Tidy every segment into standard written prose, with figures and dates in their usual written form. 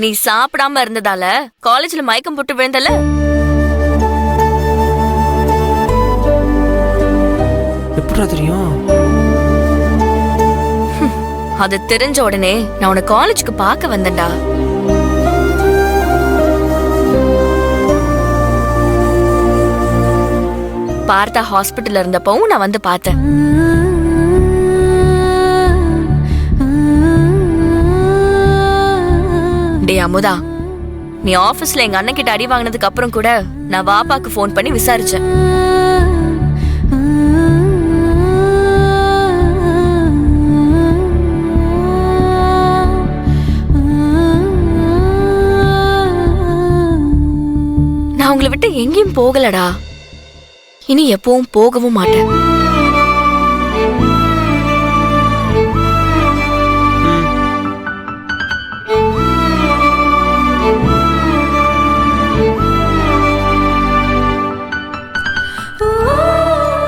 நீ சாப்பிடாம இருந்ததால காலேஜ்ல மயக்கம் போட்டு விழுந்தல. எப்படிடா தெரியும்? அது தெரிஞ்ச உடனே நான் உன்னை காலேஜுக்கு பார்க்க வந்தேன்டா. பார்த்தா ஹாஸ்பிட்டல்ல இருந்தப்பவும் நான் வந்து பார்த்தேன். டே அமுதா, நீ ஆபீஸ்ல எங்க அண்ணன் கிட்ட அடி வாங்கினதுக்கு அப்புறம் கூட நான் வாப்பாக்கு போன் பண்ணி விசாரிச்சேன். நான் உங்களை விட்டு எங்கேயும் போகலடா, இனி எப்பவும் போகவும் மாட்டேன்.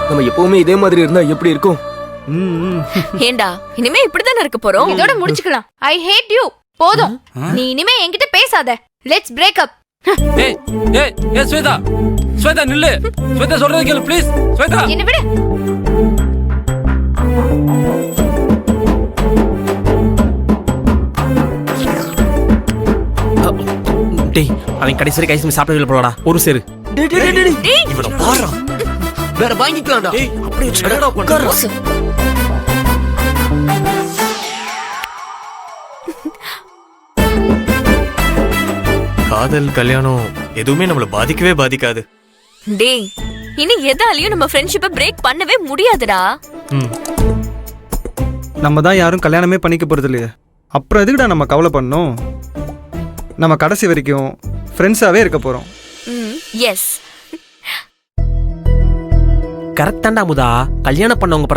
நம்ம எப்பவுமே இதே மாதிரி இருந்தா எப்படி இருக்கும்? ஏண்டா இனிமே இப்படிதானே இருக்க போறோம்? இதோட முடிச்சுக்கலாம். ஐ ஹேட் யூ. போதும். நீ இனிமே என்கிட்ட பேசாத. Let's break up. ஏய் ஏய் ஏய் ஸ்வேதா, ஸ்வேதா நில்லு. ஸ்வேதா சொல்றது கேளு ப்ளீஸ். ஸ்வேதா என்ன விடு. டேய், அவன் கடைசி வரை கைஸ் சாப்பிடவே போறடா. ஒரு சேரு. டேய் டேய் டேய் டேய், இவன பாறா. வேற வாங்கிக்கலாம்டா. டேய் அப்படியே என்னடா பண்ற? காதல் கல்யாணம் எதுவுமே நம்மள பாதிக்கவே பாதிக்காது. டேய், இனி எதாலையும் நம்ம ஃப்ரெண்ட்ஷிப்பை பிரேக் பண்ணவே முடியாதுடா. நம்ம தான் யாரும் கல்யாணமே பண்ணிக்க போறது இல்லையே, அப்புறம் எதுக்குடா நம்ம கவலை பண்ணோம்? நம்ம கடைசி வரைக்கும் ஃப்ரெண்ட்ஸாவே இருக்க போறோம். எஸ், கரெக்டாண்டா அமுதா. கல்யாணம் பண்ணவங்க